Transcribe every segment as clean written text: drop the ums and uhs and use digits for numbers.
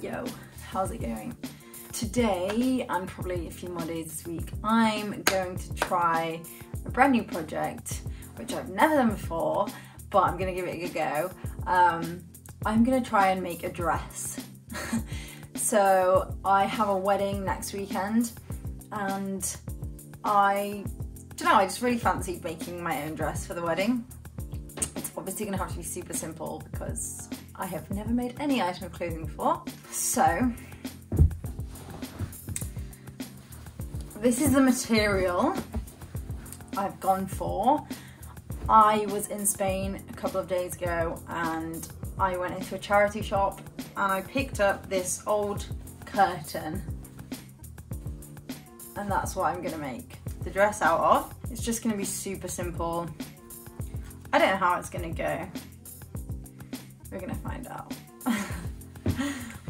Yo, how's it going? Today, and probably a few more days this week, I'm going to try a brand new project, which I've never done before, but I'm gonna give it a good go. I'm gonna try and make a dress. So I have a wedding next weekend, and I don't know, I just really fancied making my own dress for the wedding. It's obviously gonna have to be super simple because I have never made any item of clothing before. So this is the material I've gone for. I was in Spain a couple of days ago and I went into a charity shop and I picked up this old curtain, and that's what I'm gonna make the dress out of. It's just gonna be super simple. I don't know how it's gonna go. We're gonna find out.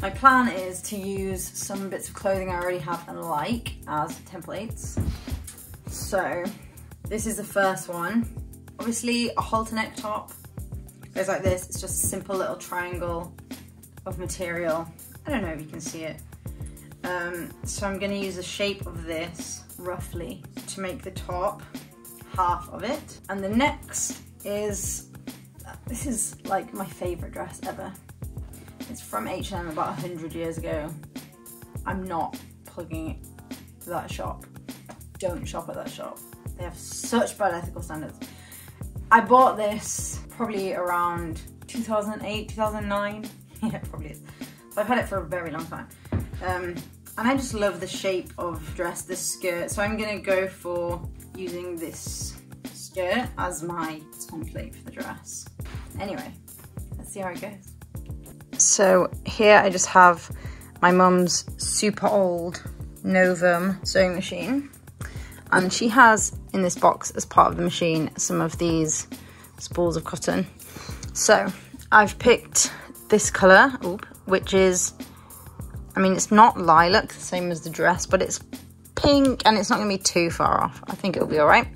My plan is to use some bits of clothing I already have and like as templates. So this is the first one. Obviously a halter neck top goes like this. It's just a simple little triangle of material. I don't know if you can see it. So I'm gonna use the shape of this roughly to make the top half of it. And the next is, this is like my favorite dress ever. It's from H&M about 100 years ago. I'm not plugging that shop. Don't shop at that shop. They have such bad ethical standards. I bought this probably around 2008, 2009. Yeah, it probably is. So I've had it for a very long time. And I just love the shape of dress, this skirt. So I'm gonna go for using this skirt as my template for the dress. Anyway, let's see how it goes. So here I just have my mum's super old Novum sewing machine. And she has in this box as part of the machine some of these spools of cotton. So I've picked this colour, which is, I mean, it's not lilac, the same as the dress, but it's pink and it's not gonna be too far off. I think it'll be all right.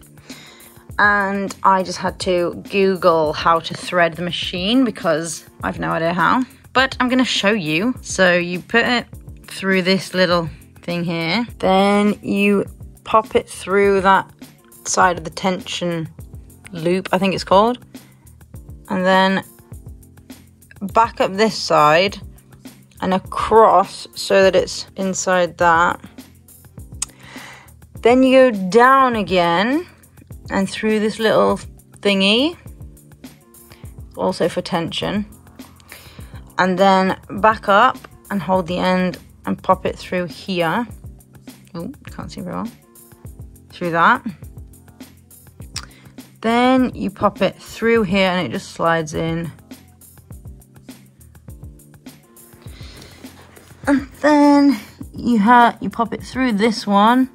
And I just had to Google how to thread the machine because I've no idea how, but I'm gonna show you. So you put it through this little thing here, then you pop it through that side of the tension loop, I think it's called, and then back up this side and across so that it's inside that. Then you go down again and through this little thingy, also for tension, and then back up and hold the end and pop it through here. Oh, can't see very well. Through that. Then you pop it through here and it just slides in. And then you pop it through this one.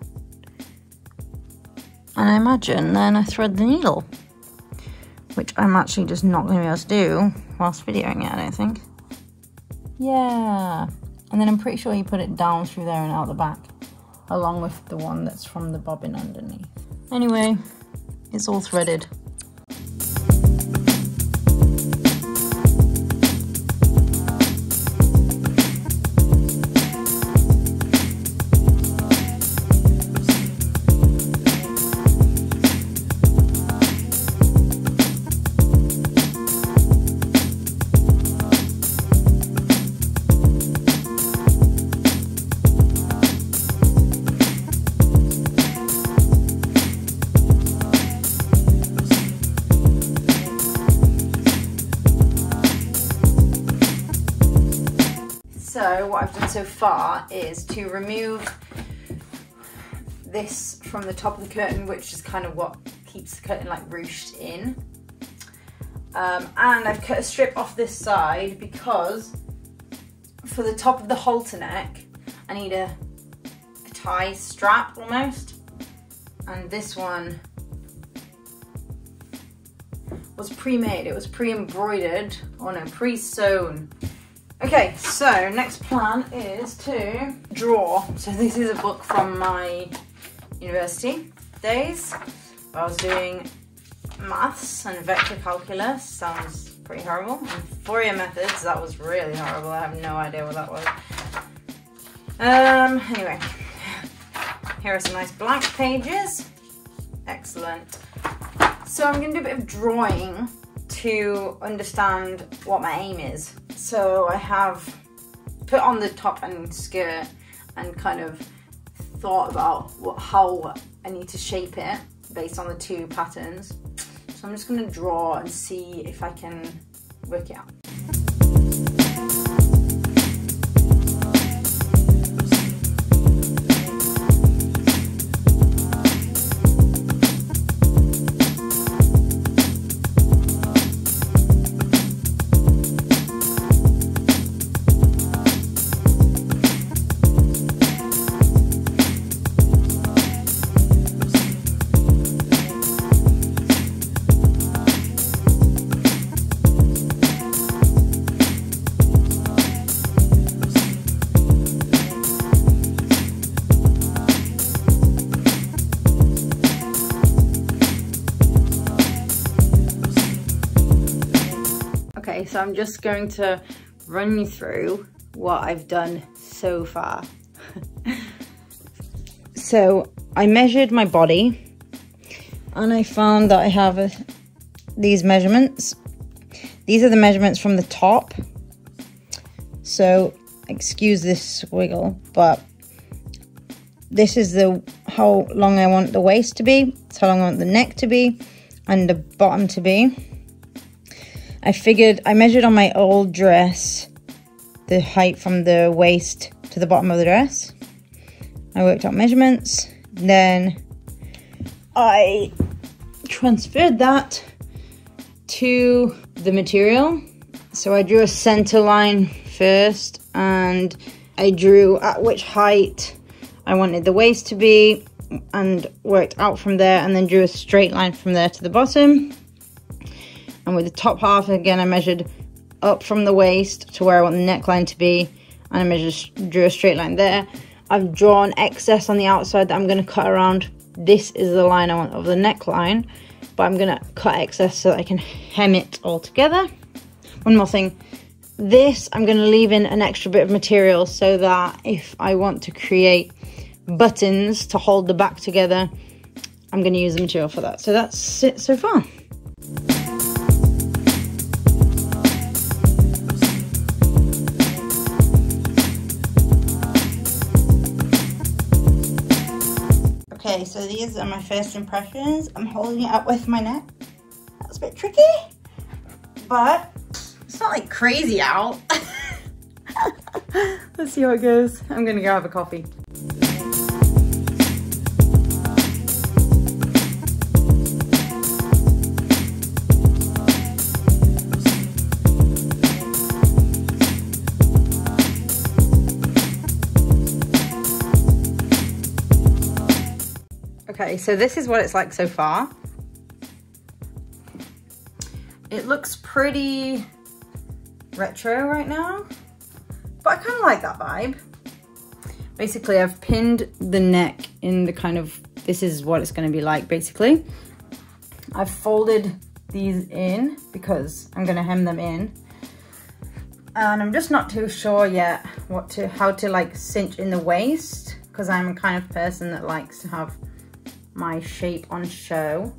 And I imagine then I thread the needle, which I'm actually just not going to be able to do whilst videoing it, I don't think. Yeah. And then I'm pretty sure you put it down through there and out the back, along with the one that's from the bobbin underneath. Anyway, it's all threaded. So what I've done so far is to remove this from the top of the curtain, which is kind of what keeps the curtain like ruched in. And I've cut a strip off this side because for the top of the halter neck, I need a tie strap almost. And this one was pre-made, it was pre-embroidered, or no, pre-sewn. Okay, so next plan is to draw. So this is a book from my university days. I was doing maths and vector calculus. Sounds pretty horrible. And Fourier methods, that was really horrible. I have no idea what that was. Anyway, here are some nice blank pages. Excellent. So I'm going to do a bit of drawing to understand what my aim is. So I have put on the top and skirt and kind of thought about how I need to shape it based on the two patterns. So I'm just going to draw and see if I can work it out. Okay, so I'm just going to run you through what I've done so far. So I measured my body and I found that I have these measurements. These are the measurements from the top. So excuse this wiggle, but this is how long I want the waist to be. It's how long I want the neck to be and the bottom to be. I measured on my old dress the height from the waist to the bottom of the dress. I worked out measurements, then I transferred that to the material. So I drew a center line first and I drew at which height I wanted the waist to be and worked out from there, and then drew a straight line from there to the bottom. And with the top half, again, I measured up from the waist to where I want the neckline to be. And I drew a straight line there. I've drawn excess on the outside that I'm going to cut around. This is the line I want of the neckline. But I'm going to cut excess so that I can hem it all together. One more thing. This, I'm going to leave in an extra bit of material so that if I want to create buttons to hold the back together, I'm going to use the material for that. So that's it so far. Okay, so these are my first impressions. I'm holding it up with my neck. That's a bit tricky, but it's not like crazy out. Let's see how it goes. I'm gonna go have a coffee. Okay, so this is what it's like so far. It looks pretty retro right now, but I kind of like that vibe. Basically, I've pinned the neck in the kind of, this is what it's going to be like basically. I've folded these in because I'm going to hem them in. And I'm just not too sure yet how to like cinch in the waist, because I'm a kind of person that likes to have my shape on show.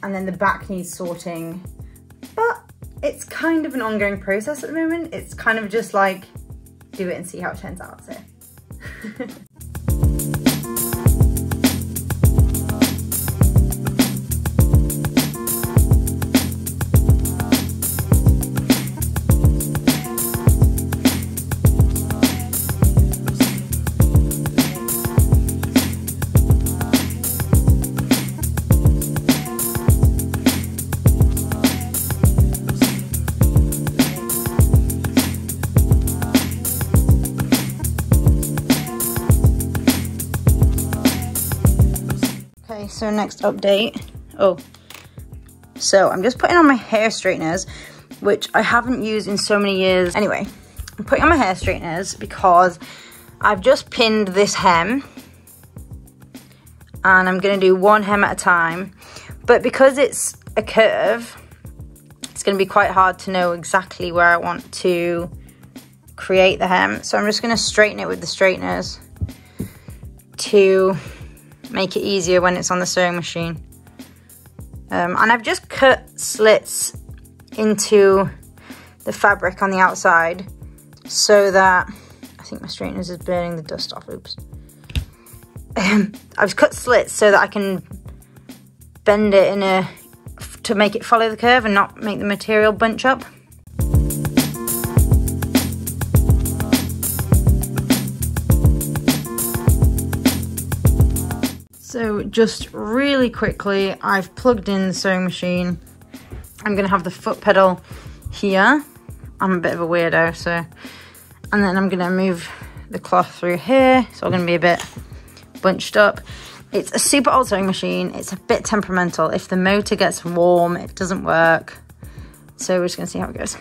And then the back needs sorting, but it's kind of an ongoing process at the moment. It's kind of just like, do it and see how it turns out, so. Okay, so next update. So I'm just putting on my hair straighteners, which I haven't used in so many years. Anyway, I'm putting on my hair straighteners because I've just pinned this hem and I'm gonna do one hem at a time. But because it's a curve, it's going to be quite hard to know exactly where I want to create the hem. So I'm just going to straighten it with the straighteners to make it easier when it's on the sewing machine. And I've just cut slits into the fabric on the outside so that, I think my straighteners is burning the dust off, oops. I've cut slits so that I can bend it to make it follow the curve and not make the material bunch up. So just really quickly, I've plugged in the sewing machine. I'm gonna have the foot pedal here. I'm a bit of a weirdo, so. And then I'm gonna move the cloth through here. It's all gonna be a bit bunched up. It's a super old sewing machine. It's a bit temperamental. If the motor gets warm, it doesn't work. So we're just gonna see how it goes.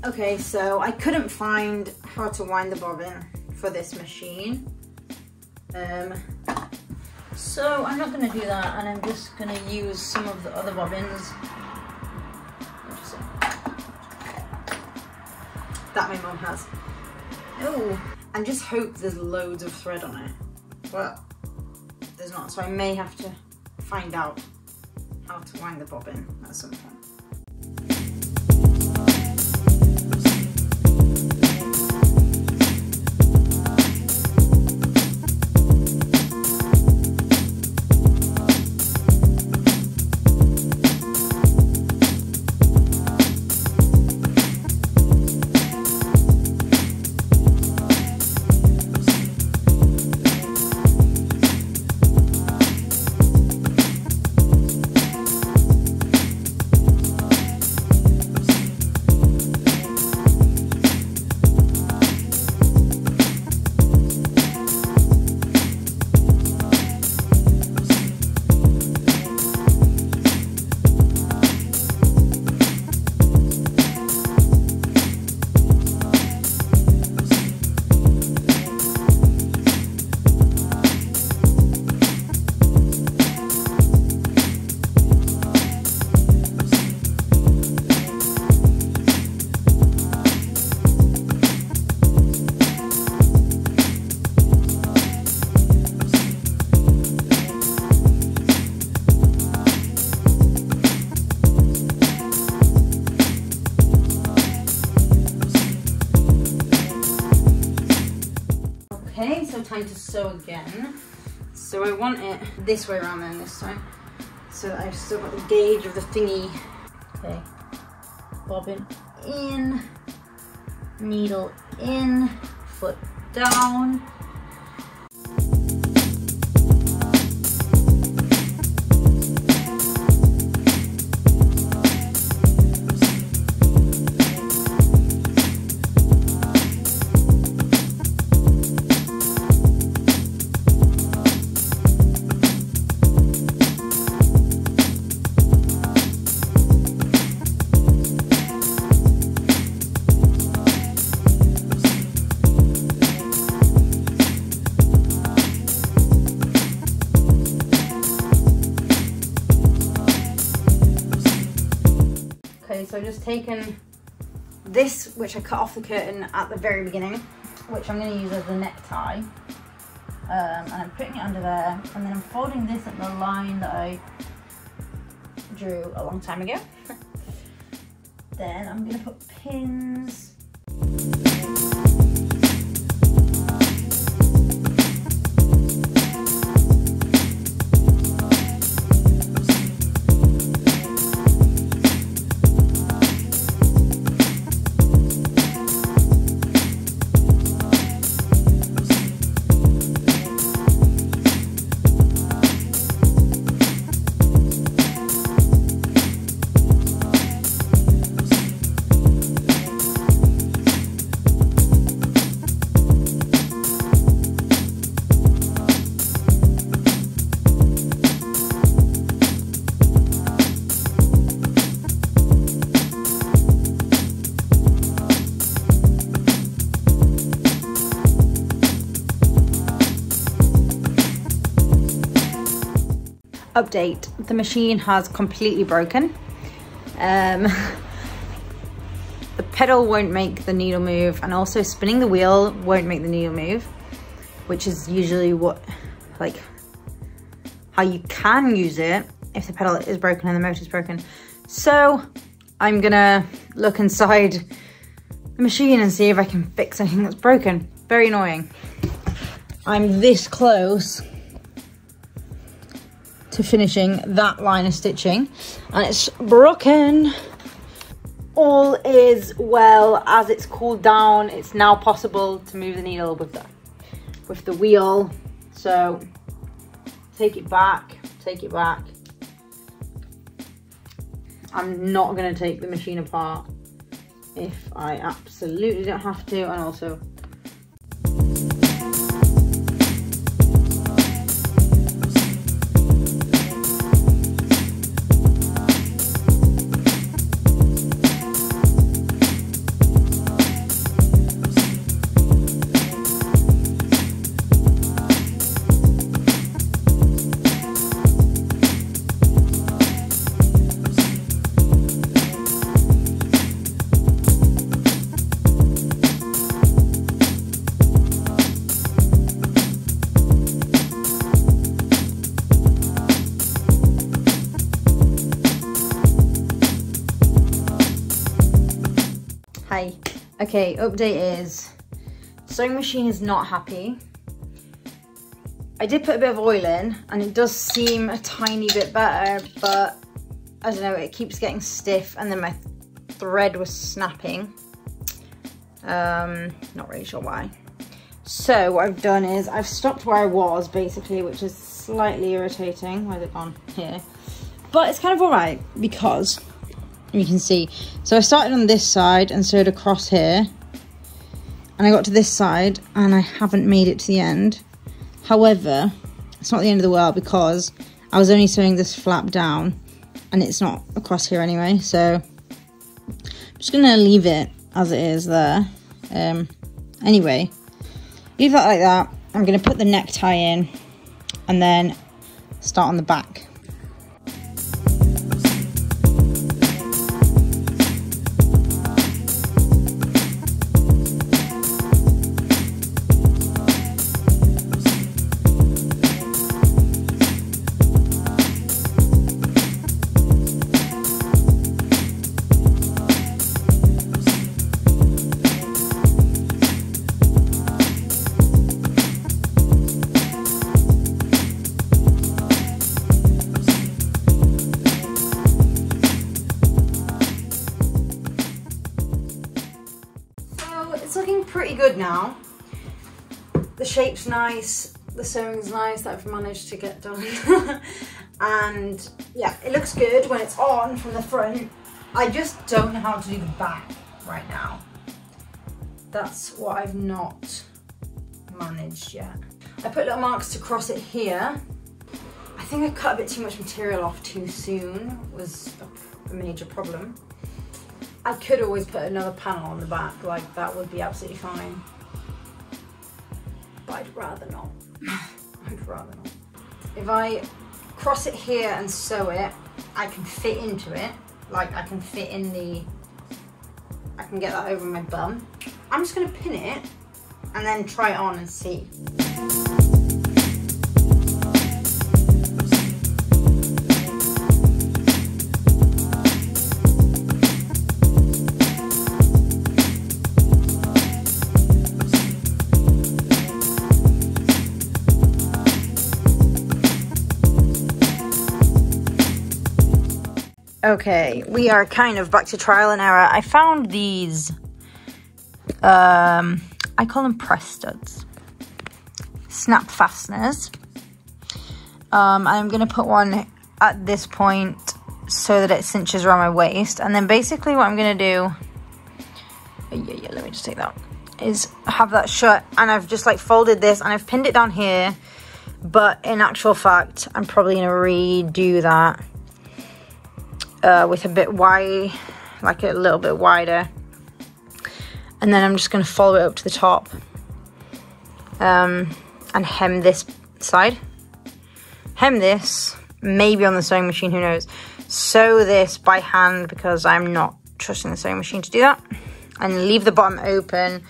Okay, so I couldn't find how to wind the bobbin for this machine. So I'm not going to do that, and I'm just going to use some of the other bobbins that my mum has. Oh, and just hope there's loads of thread on it, but there's not, so I may have to find out how to wind the bobbin at some point. Okay, so time to sew again. So I want it this way around then this time, so that I've still got the gauge of the thingy. Okay, bobbin in, needle in, foot down. So I've just taken this, which I cut off the curtain at the very beginning, which I'm going to use as the necktie, and I'm putting it under there, and then I'm folding this at the line that I drew a long time ago. Then I'm going to put pins. update. The machine has completely broken. The pedal won't make the needle move, and also spinning the wheel won't make the needle move, which is usually what, like, how you can use it if the pedal is broken and the motor's broken. So I'm gonna look inside the machine and see if I can fix anything that's broken. Very annoying. I'm this close to finishing that line of stitching and it's broken. All is well. As it's cooled down, it's now possible to move the needle with the wheel. So take it back, take it back. I'm not gonna take the machine apart if I absolutely don't have to, and also hi. Okay, update is sewing machine is not happy. I did put a bit of oil in and it does seem a tiny bit better, but I don't know, it keeps getting stiff and then my thread was snapping. Not really sure why. So what I've done is I've stopped where I was basically, which is slightly irritating. Where's it gone? Here. But it's kind of all right because you can see. So I started on this side and sewed across here. And I got to this side and I haven't made it to the end. However, it's not the end of the world because I was only sewing this flap down and it's not across here anyway. So I'm just gonna leave it as it is there. Anyway, leave that like that. I'm gonna put the necktie in and then start on the back. It's looking pretty good now. The shape's nice, the sewing's nice that I've managed to get done. And yeah, it looks good when it's on from the front. I just don't know how to do the back right now. That's what I've not managed yet. I put little marks to cross it here. I think I cut a bit too much material off too soon, was a major problem. I could always put another panel on the back, like that would be absolutely fine. But I'd rather not. I'd rather not. If I cross it here and sew it, I can fit into it. Like I can fit in the, I can get that over my bum. I'm just gonna pin it and then try it on and see. Okay, we are kind of back to trial and error. I found these, I call them press studs, snap fasteners. I'm going to put one at this point so that it cinches around my waist. And then basically what I'm going to do, let me just take that, is have that shut. And I've just like folded this and I've pinned it down here. But in actual fact, I'm probably going to redo that. With a bit wide, like a little bit wider, and then I'm just going to follow it up to the top and hem this side, hem this, maybe on the sewing machine, who knows. Sew this by hand because I'm not trusting the sewing machine to do that. And leave the bottom open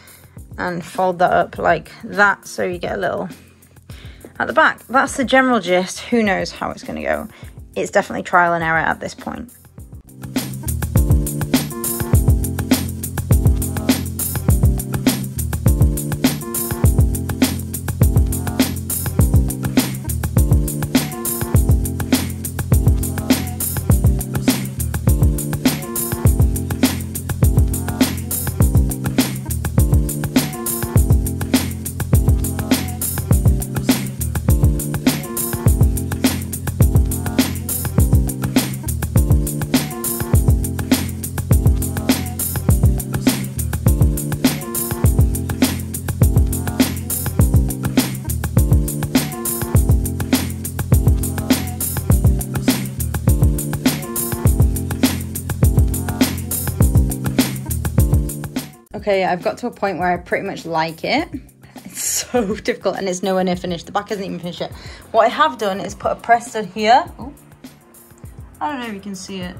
and fold that up like that so you get a little at the back. That's the general gist. Who knows how it's going to go. It's definitely trial and error at this point. Okay, I've got to a point where I pretty much like it. It's so difficult and it's nowhere near finished. The back isn't even finished yet. What I have done is put a press stud here. Oh, I don't know if you can see it.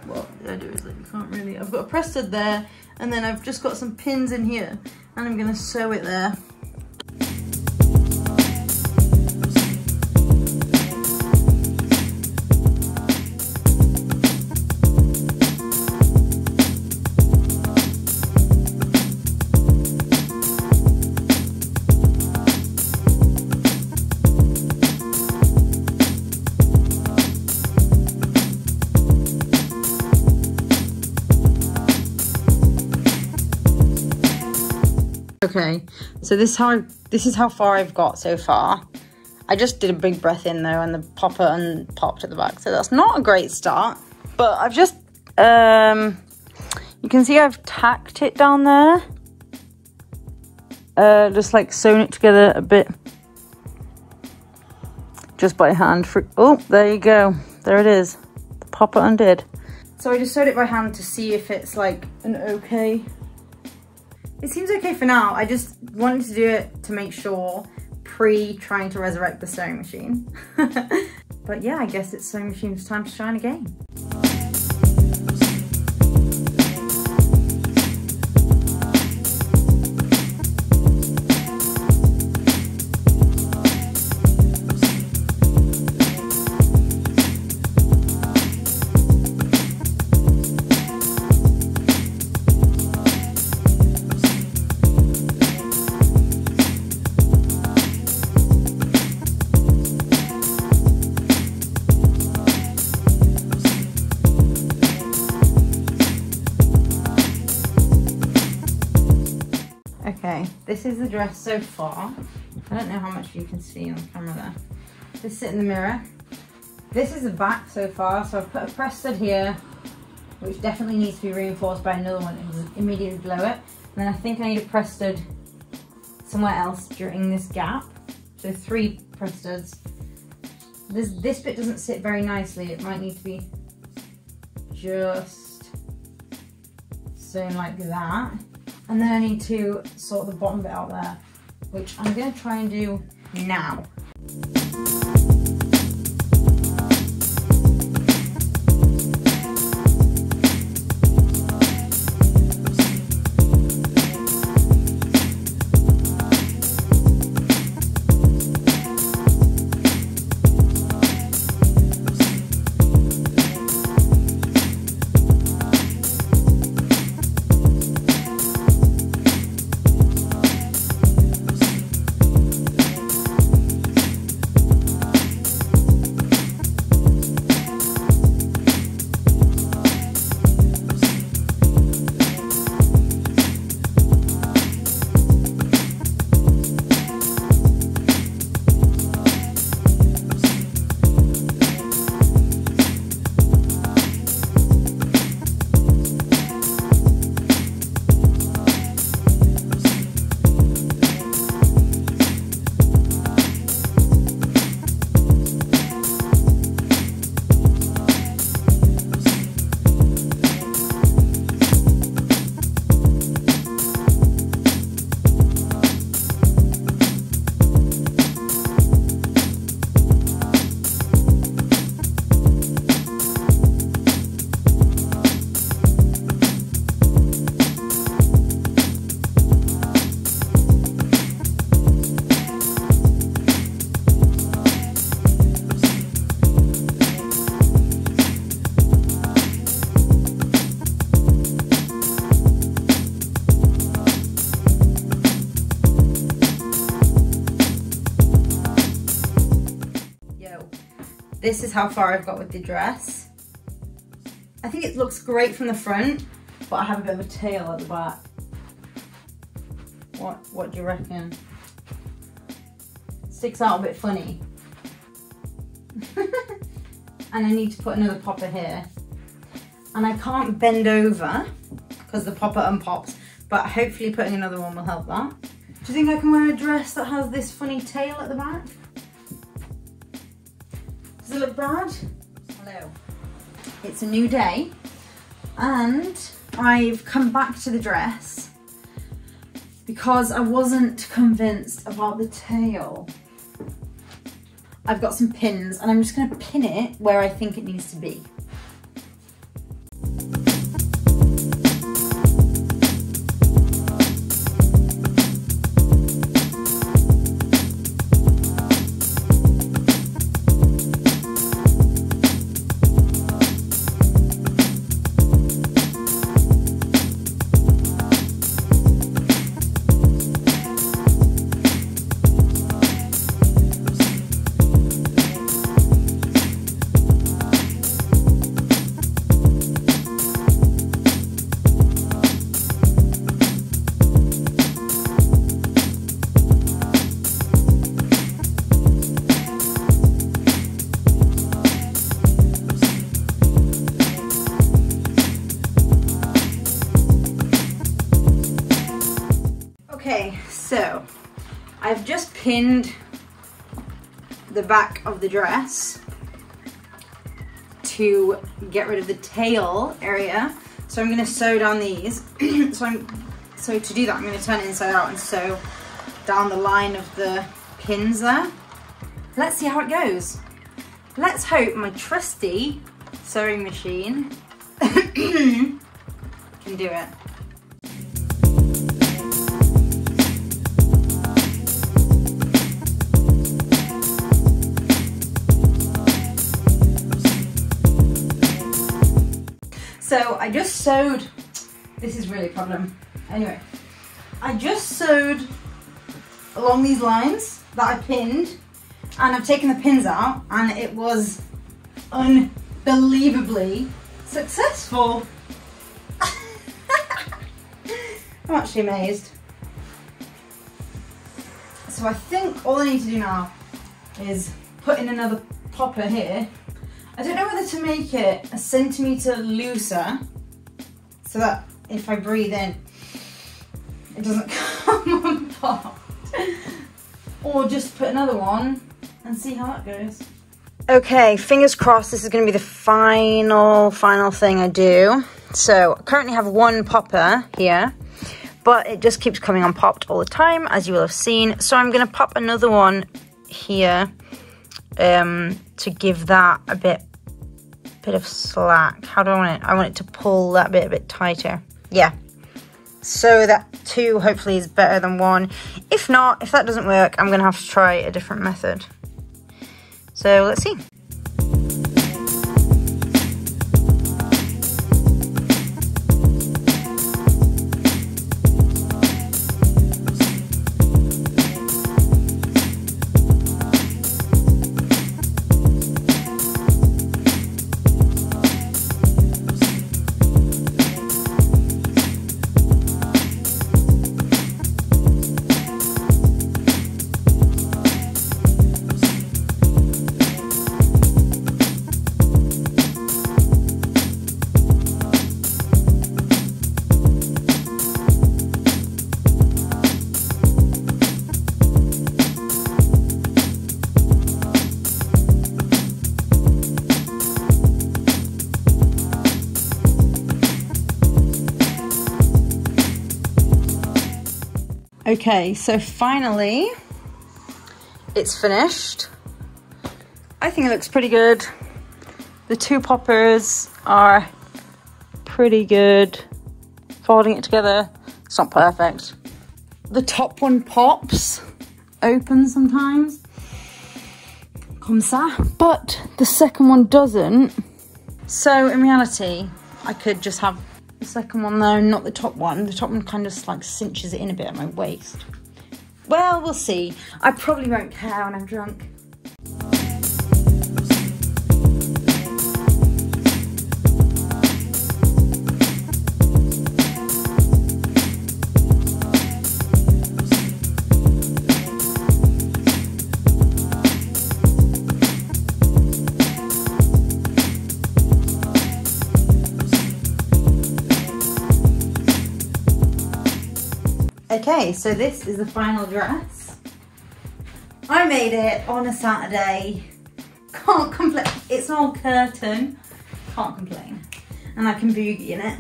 Well, the idea is that you can't really. I've got a press stud there, and then I've just got some pins in here, and I'm gonna sew it there. Okay, so this is how far I've got so far. I just did a big breath in though, and the popper unpopped at the back, so that's not a great start. But I've just, you can see I've tacked it down there. Just like sewn it together a bit, just by hand. Oh, there you go. There it is. The popper undid. So I just sewed it by hand to see if it's like an okay. It seems okay for now. I just wanted to do it to make sure, pre-trying to resurrect the sewing machine. But yeah, I guess it's sewing machine's time to shine again. Okay, this is the dress so far. I don't know how much you can see on camera there. Just sit in the mirror. This is the back so far, so I've put a press stud here, which definitely needs to be reinforced by another one immediately below it. And then I think I need a press stud somewhere else during this gap. So 3 press studs. This bit doesn't sit very nicely. It might need to be just sewn like that. And then I need to sort the bottom bit out there, which I'm going to try and do now. this is how far I've got with the dress. I think it looks great from the front, but I have a bit of a tail at the back. What do you reckon? Sticks out a bit funny. And I need to put another popper here. And I can't bend over because the popper unpops, but hopefully putting another one will help that. Do you think I can wear a dress that has this funny tail at the back? Does it look bad? Hello. It's a new day and I've come back to the dress because I wasn't convinced about the tail. I've got some pins and I'm just going to pin it where I think it needs to be. Okay, so I've just pinned the back of the dress to get rid of the tail area. So I'm going to sew down these. So to do that, I'm going to turn it inside out and sew down the line of the pins there. Let's see how it goes. Let's hope my trusty sewing machine can do it. So I just sewed, this is really a problem. Anyway, I just sewed along these lines that I pinned and I've taken the pins out and it was unbelievably successful. I'm actually amazed. So I think all I need to do now is put in another popper here. I don't know whether to make it a centimetre looser so that if I breathe in, it doesn't come apart. Or just put another one and see how that goes. Okay, fingers crossed this is going to be the final thing I do. So I currently have one popper here, but it just keeps coming unpopped all the time, as you will have seen. So I'm going to pop another one here to give that a bit of slack. How do I want it? I want it to pull that bit a bit tighter. Yeah. So that 2 hopefully is better than 1. If not, if that doesn't work, I'm going to have to try a different method. So let's see. Okay, so finally, it's finished. I think it looks pretty good. The 2 poppers are pretty good. Folding it together, it's not perfect. The top one pops open sometimes, comme ça, but the second one doesn't. So in reality, I could just have the second one though, not the top one. The top one kind of like cinches it in a bit at my waist. Well, we'll see. I probably won't care when I'm drunk. Okay, so this is the final dress. I made it on a Saturday. Can't complain. It's an old curtain. Can't complain. And I can boogie in it.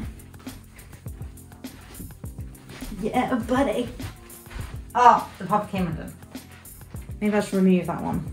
Yeah, buddy. Oh, the pop came undone. Maybe I should remove that one.